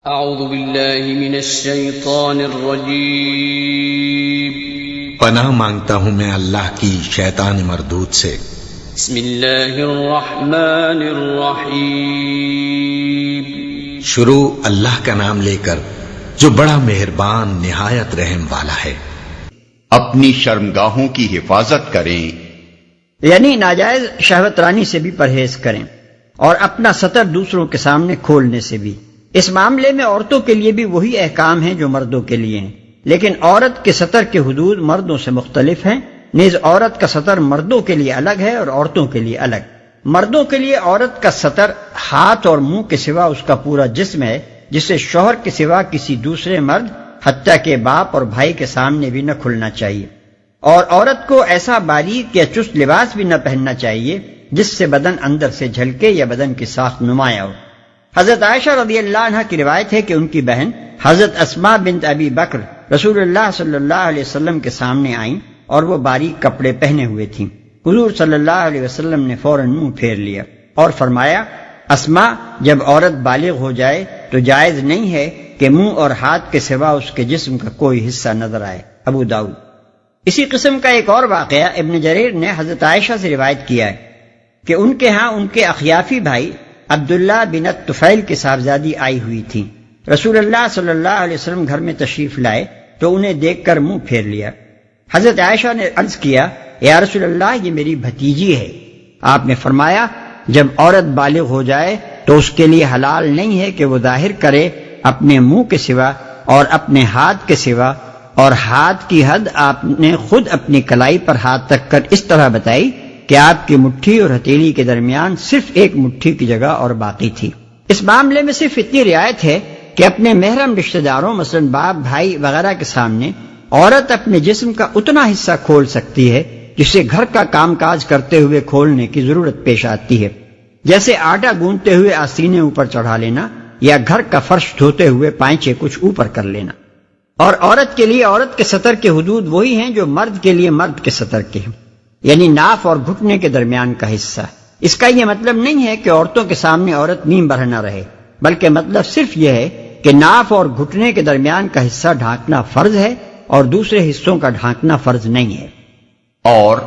اعوذ باللہ من الشیطان الرجیم پناہ مانگتا ہوں میں اللہ کی شیطان مردود سے۔ بسم اللہ الرحمن الرحیم شروع اللہ کا نام لے کر جو بڑا مہربان نہایت رحم والا ہے۔ اپنی شرمگاہوں کی حفاظت کریں، یعنی ناجائز شہوت رانی سے بھی پرہیز کریں اور اپنا سطر دوسروں کے سامنے کھولنے سے بھی۔ اس معاملے میں عورتوں کے لیے بھی وہی احکام ہیں جو مردوں کے لیے ہیں، لیکن عورت کے سطر کے حدود مردوں سے مختلف ہیں، نیز عورت کا سطر مردوں کے لیے الگ ہے اور عورتوں کے لیے الگ۔ مردوں کے لیے عورت کا سطر ہاتھ اور منہ کے سوا اس کا پورا جسم ہے، جسے شوہر کے سوا کسی دوسرے مرد حتیٰ کہ باپ اور بھائی کے سامنے بھی نہ کھلنا چاہیے، اور عورت کو ایسا باریک یا چست لباس بھی نہ پہننا چاہیے جس سے بدن اندر سے جھلکے یا بدن کی ساخت نمایاں ہو۔ حضرت عائشہ رضی اللہ عنہ کی روایت ہے کہ ان کی بہن حضرت اسماء بنت ابی بکر رسول اللہ صلی اللہ علیہ وسلم کے سامنے آئیں اور وہ باریک کپڑے پہنے ہوئے تھیں۔ حضور صلی اللہ علیہ وسلم نے فوراً منہ پھیر لیا اور فرمایا، اسماء، جب عورت بالغ ہو جائے تو جائز نہیں ہے کہ منہ اور ہاتھ کے سوا اس کے جسم کا کوئی حصہ نظر آئے۔ ابو داؤد۔ اسی قسم کا ایک اور واقعہ ابن جریر نے حضرت عائشہ سے روایت کیا ہے کہ ان کے ہاں ان کے اخیافی بھائی عبداللہ بن طفیل کی صاحبزادی آئی ہوئی تھی۔ رسول اللہ صلی اللہ علیہ وسلم گھر میں تشریف لائے تو انہیں دیکھ کر منہ پھیر لیا۔ حضرت عائشہ نے عرض کیا، یا رسول اللہ، یہ میری بھتیجی ہے۔ آپ نے فرمایا، جب عورت بالغ ہو جائے تو اس کے لیے حلال نہیں ہے کہ وہ ظاہر کرے اپنے منہ کے سوا اور اپنے ہاتھ کے سوا، اور ہاتھ کی حد آپ نے خود اپنی کلائی پر ہاتھ رکھ کر اس طرح بتائی کہ آپ کی مٹھی اور ہتھیلی کے درمیان صرف ایک مٹھی کی جگہ اور باقی تھی۔ اس معاملے میں صرف اتنی رعایت ہے کہ اپنے محرم رشتہ داروں مثلا باپ، بھائی وغیرہ کے سامنے عورت اپنے جسم کا اتنا حصہ کھول سکتی ہے جسے گھر کا کام کاج کرتے ہوئے کھولنے کی ضرورت پیش آتی ہے، جیسے آٹا گوندتے ہوئے آستینے اوپر چڑھا لینا یا گھر کا فرش دھوتے ہوئے پائچے کچھ اوپر کر لینا۔ اور عورت کے لیے عورت کے سطر کے حدود وہی ہیں جو مرد کے لیے مرد کے سطر کے ہیں، یعنی ناف اور گھٹنے کے درمیان کا حصہ۔ اس کا یہ مطلب نہیں ہے کہ عورتوں کے سامنے عورت نیم برہ نہ رہے، بلکہ مطلب صرف یہ ہے کہ ناف اور گھٹنے کے درمیان کا حصہ ڈھانکنا فرض ہے اور دوسرے حصوں کا ڈھانکنا فرض نہیں ہے۔ اور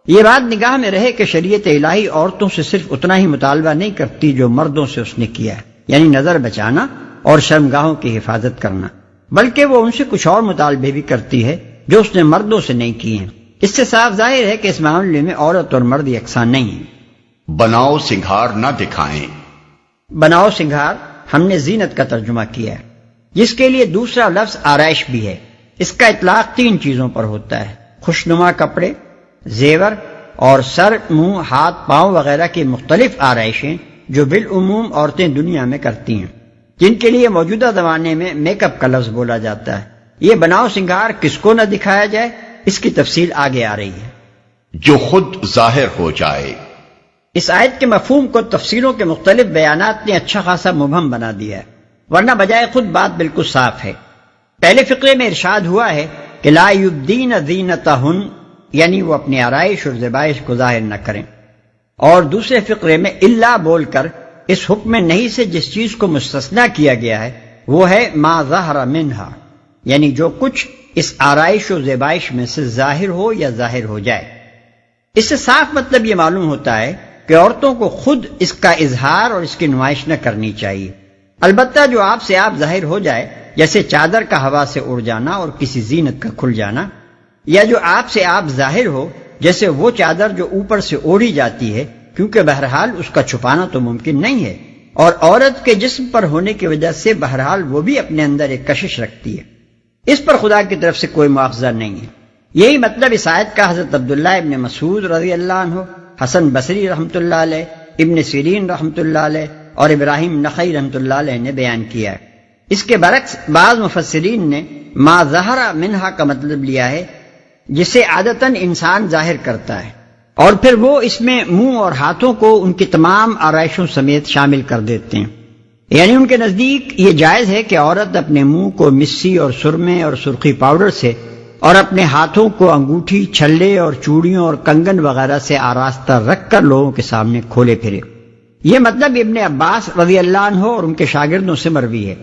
یہ بات نگاہ میں رہے کہ شریعت الہی عورتوں سے صرف اتنا ہی مطالبہ نہیں کرتی جو مردوں سے اس نے کیا ہے، یعنی نظر بچانا اور شرمگاہوں کی حفاظت کرنا، بلکہ وہ ان سے کچھ اور مطالبے بھی کرتی ہے جو اس نے مردوں سے نہیں کیے ہیں۔ اس سے صاف ظاہر ہے کہ اس معاملے میں عورت اور مرد یکساں نہیں ہیں۔ بناؤ سنگھار نہ دکھائیں، بناؤ سنگھار ہم نے زینت کا ترجمہ کیا ہے، جس کے لیے دوسرا لفظ آرائش بھی ہے۔ اس کا اطلاق 3 چیزوں پر ہوتا ہے: خوشنما کپڑے، زیور اور سر، منہ، ہاتھ، پاؤں وغیرہ کی مختلف آرائشیں جو بالعموم عورتیں دنیا میں کرتی ہیں، جن کے لیے موجودہ زمانے میں میک اپ کا لفظ بولا جاتا ہے۔ یہ بناؤ سنگھار کس کو نہ دکھایا جائے، اس کی تفصیل آگے آ رہی ہے۔ جو خود ظاہر ہو جائے۔ اس آیت کے مفہوم کو تفسیروں کے مختلف بیانات نے اچھا خاصا مبہم بنا دیا ہے، ورنہ بجائے خود بات بالکل صاف ہے۔ پہلے فقرے میں ارشاد ہوا ہے کہ لا یبدین زینتہن، یعنی وہ اپنی آرائش اور زیبائش کو ظاہر نہ کریں، اور دوسرے فقرے میں الا بول کر اس حکم نہیں سے جس چیز کو مستثنیٰ کیا گیا ہے وہ ہے ما ظہر منہا، یعنی جو کچھ اس آرائش و زیبائش میں سے ظاہر ہو یا ظاہر ہو جائے۔ اس سے صاف مطلب یہ معلوم ہوتا ہے کہ عورتوں کو خود اس کا اظہار اور اس کی نمائش نہ کرنی چاہیے، البتہ جو آپ سے آپ ظاہر ہو جائے، جیسے چادر کا ہوا سے اڑ جانا اور کسی زینت کا کھل جانا، یا جو آپ سے آپ ظاہر ہو جیسے وہ چادر جو اوپر سے اوڑھی جاتی ہے، کیونکہ بہرحال اس کا چھپانا تو ممکن نہیں ہے، اور عورت کے جسم پر ہونے کی وجہ سے بہرحال وہ بھی اپنے اندر ایک کشش رکھتی ہے، اس پر خدا کی طرف سے کوئی مواخذہ نہیں ہے۔ یہی مطلب اس آیت کا حضرت عبداللہ ابن مسعود رضی اللہ عنہ، حسن بصری رحمۃ اللہ علیہ، ابن سیرین رحمۃ اللہ علیہ اور ابراہیم نخعی رحمۃ اللہ علیہ نے بیان کیا ہے۔ اس کے برعکس بعض مفسرین نے ما ظہر منہا کا مطلب لیا ہے جسے عادتاً انسان ظاہر کرتا ہے، اور پھر وہ اس میں منہ اور ہاتھوں کو ان کی تمام آرائشوں سمیت شامل کر دیتے ہیں، یعنی ان کے نزدیک یہ جائز ہے کہ عورت اپنے منہ کو مسی اور سرمے اور سرخی پاؤڈر سے اور اپنے ہاتھوں کو انگوٹھی، چھلے اور چوڑیوں اور کنگن وغیرہ سے آراستہ رکھ کر لوگوں کے سامنے کھولے پھرے۔ یہ مطلب ابن عباس رضی اللہ عنہ اور ان کے شاگردوں سے مروی ہے،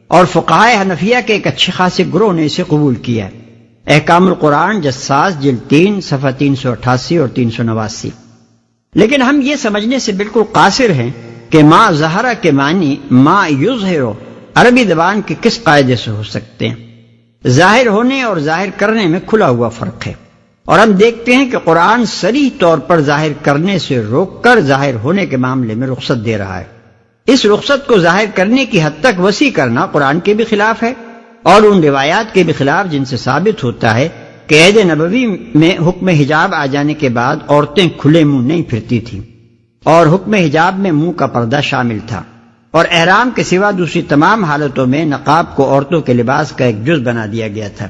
اور فقہائے حنفیہ کے ایک اچھے خاصے گروہ نے اسے قبول کیا ہے۔ احکام القرآن جساس جلد 3 صفحہ 388 اور 389۔ لیکن ہم یہ سمجھنے سے بالکل قاصر ہیں کہ ما ظہرہ کے معنی ما یظہر عربی زبان کے کس قاعدے سے ہو سکتے ہیں۔ ظاہر ہونے اور ظاہر کرنے میں کھلا ہوا فرق ہے، اور ہم دیکھتے ہیں کہ قرآن صریح طور پر ظاہر کرنے سے روک کر ظاہر ہونے کے معاملے میں رخصت دے رہا ہے۔ اس رخصت کو ظاہر کرنے کی حد تک وسیع کرنا قرآن کے بھی خلاف ہے اور ان روایات کے بھی خلاف جن سے ثابت ہوتا ہے کہ عہد نبوی میں حکم حجاب آ جانے کے بعد عورتیں کھلے منہ نہیں پھرتی تھیں، اور حکم حجاب میں منہ کا پردہ شامل تھا، اور احرام کے سوا دوسری تمام حالتوں میں نقاب کو عورتوں کے لباس کا ایک جز بنا دیا گیا تھا۔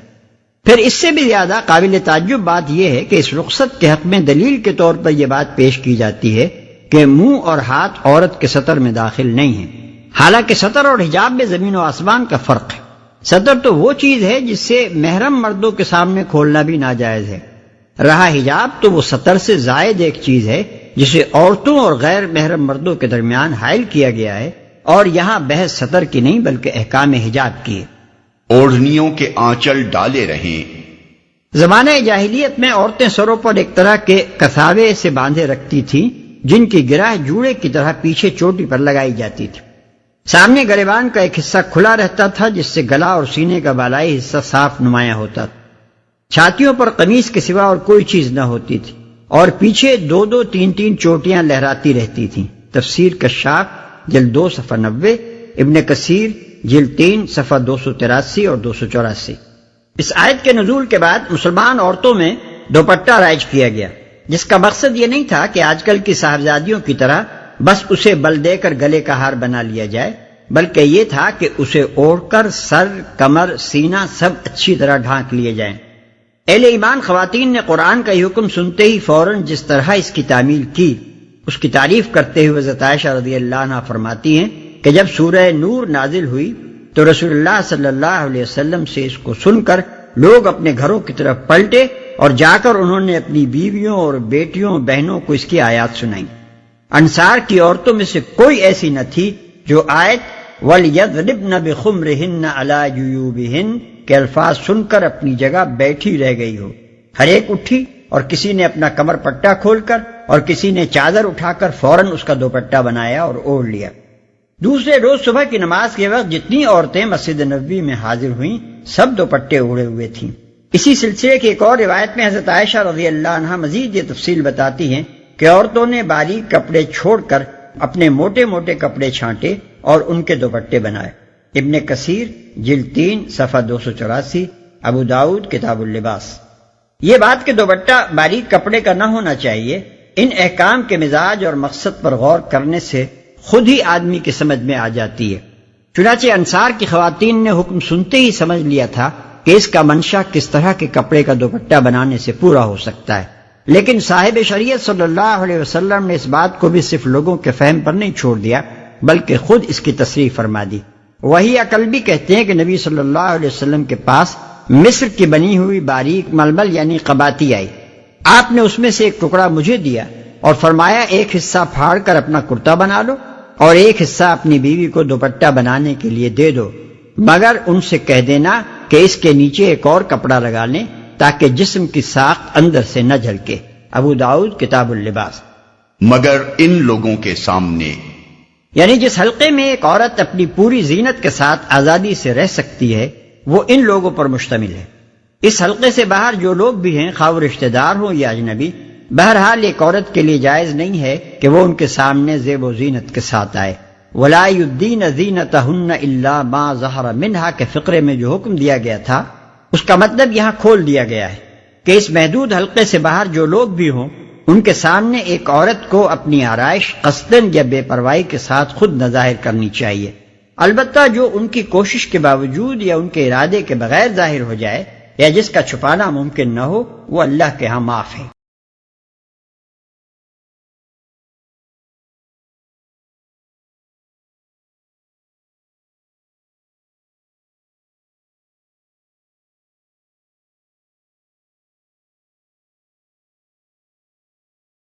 پھر اس سے بھی زیادہ قابل تعجب بات یہ ہے کہ اس رخصت کے حق میں دلیل کے طور پر یہ بات پیش کی جاتی ہے کہ منہ اور ہاتھ عورت کے سطر میں داخل نہیں ہیں، حالانکہ سطر اور حجاب میں زمین و آسمان کا فرق ہے۔ سطر تو وہ چیز ہے جس سے محرم مردوں کے سامنے کھولنا بھی ناجائز ہے، رہا حجاب تو وہ سطر سے زائد ایک چیز ہے جسے عورتوں اور غیر محرم مردوں کے درمیان حائل کیا گیا ہے، اور یہاں بحث سطر کی نہیں بلکہ احکام حجاب کی ہے۔ اوڑھنیوں کے آنچل ڈالے رہیں۔ زمانہ جاہلیت میں عورتیں سروں پر ایک طرح کے کساوے سے باندھے رکھتی تھیں جن کی گرہ جوڑے کی طرح پیچھے چوٹی پر لگائی جاتی تھی۔ سامنے گریبان کا ایک حصہ کھلا رہتا تھا جس سے گلا اور سینے کا بالائی حصہ صاف نمایاں ہوتا تھا۔ چھاتیوں پر قمیص کے سوا اور کوئی چیز نہ ہوتی تھی، اور پیچھے 2 3 چوٹیاں لہراتی رہتی تھیں۔ تفسیر کشاف جلد 2 صفحہ 90، ابن کثیر جلد 3 صفحہ 283 اور 284۔ اس آیت کے نزول کے بعد مسلمان عورتوں میں دوپٹہ رائج کیا گیا، جس کا مقصد یہ نہیں تھا کہ آج کل کی صاحبزادیوں کی طرح بس اسے بل دے کر گلے کا ہار بنا لیا جائے، بلکہ یہ تھا کہ اسے اوڑھ کر سر، کمر، سینہ سب اچھی طرح ڈھانک لیے جائیں۔ اہل ایمان خواتین نے قرآن کا یہ حکم سنتے ہی فوراً جس طرح اس کی تعمیل کی، اس کی تعریف کرتے ہوئے حضرت عائشہ رضی اللہ عنہا فرماتی ہیں کہ جب سورہ نور نازل ہوئی تو رسول اللہ صلی اللہ علیہ وسلم سے اس کو سن کر لوگ اپنے گھروں کی طرف پلٹے، اور جا کر انہوں نے اپنی بیویوں اور بیٹیوں بہنوں کو اس کی آیات سنائیں۔ انصار کی عورتوں میں سے کوئی ایسی نہ تھی جو آیت وَلْيَضْرِبْنَ بِخُمْرِهِنَّ عَلَى جُيُوبِهِنَّ کے الفاظ سن کر اپنی جگہ بیٹھی رہ گئی ہو۔ ہر ایک اٹھی، اور کسی نے اپنا کمر پٹا کھول کر اور کسی نے چادر اٹھا کر فوراً اس کا دوپٹہ بنایا اور اوڑھ لیا۔ دوسرے روز صبح کی نماز کے وقت جتنی عورتیں مسجد نبوی میں حاضر ہوئیں سب دوپٹے اوڑھے ہوئے تھیں۔ اسی سلسلے کی ایک اور روایت میں حضرت عائشہ رضی اللہ عنہا مزید یہ تفصیل بتاتی ہیں کہ عورتوں نے باریک کپڑے چھوڑ کر اپنے موٹے موٹے کپڑے چھانٹے اور ان کے دوپٹے بنائے۔ ابن کثیر جلد 3 صفحہ 284، ابو داؤد کتاب اللباس۔ یہ بات کہ دوپٹہ باریک کپڑے کا نہ ہونا چاہیے، ان احکام کے مزاج اور مقصد پر غور کرنے سے خود ہی آدمی کی سمجھ میں آ جاتی ہے۔ چنانچہ انصار کی خواتین نے حکم سنتے ہی سمجھ لیا تھا کہ اس کا منشا کس طرح کے کپڑے کا دوپٹہ بنانے سے پورا ہو سکتا ہے، لیکن صاحب شریعت صلی اللہ علیہ وسلم نے اس بات کو بھی صرف لوگوں کے فہم پر نہیں چھوڑ دیا بلکہ خود اس کی تصریح فرما دی۔ وہی عقل بھی کہتے ہیں کہ نبی صلی اللہ علیہ وسلم کے پاس مصر کی بنی ہوئی باریک ململ یعنی قباتی آئی، آپ نے اس میں سے ایک ٹکڑا مجھے دیا اور فرمایا ایک حصہ پھاڑ کر اپنا کرتا بنا لو اور ایک حصہ اپنی بیوی کو دوپٹہ بنانے کے لیے دے دو، مگر ان سے کہہ دینا کہ اس کے نیچے ایک اور کپڑا لگا لیں تاکہ جسم کی ساخت اندر سے نہ جھلکے۔ ابو داؤد کتاب اللباس۔ مگر ان لوگوں کے سامنے، یعنی جس حلقے میں ایک عورت اپنی پوری زینت کے ساتھ آزادی سے رہ سکتی ہے وہ ان لوگوں پر مشتمل ہے۔ اس حلقے سے باہر جو لوگ بھی ہیں خواہ وہ رشتہ دار ہوں یا اجنبی، بہرحال ایک عورت کے لیے جائز نہیں ہے کہ وہ ان کے سامنے زیب و زینت کے ساتھ آئے۔ وَلَا يُبْدِينَ زِينَتَهُنَّ إِلَّا مَا ظَهَرَ مِنْهَا کے فقرے میں جو حکم دیا گیا تھا اس کا مطلب یہاں کھول دیا گیا ہے کہ اس محدود حلقے سے باہر جو لوگ بھی ہوں ان کے سامنے ایک عورت کو اپنی آرائش قصداً یا بے پرواہی کے ساتھ خود نہ ظاہر کرنی چاہیے، البتہ جو ان کی کوشش کے باوجود یا ان کے ارادے کے بغیر ظاہر ہو جائے یا جس کا چھپانا ممکن نہ ہو وہ اللہ کے ہاں معاف ہے۔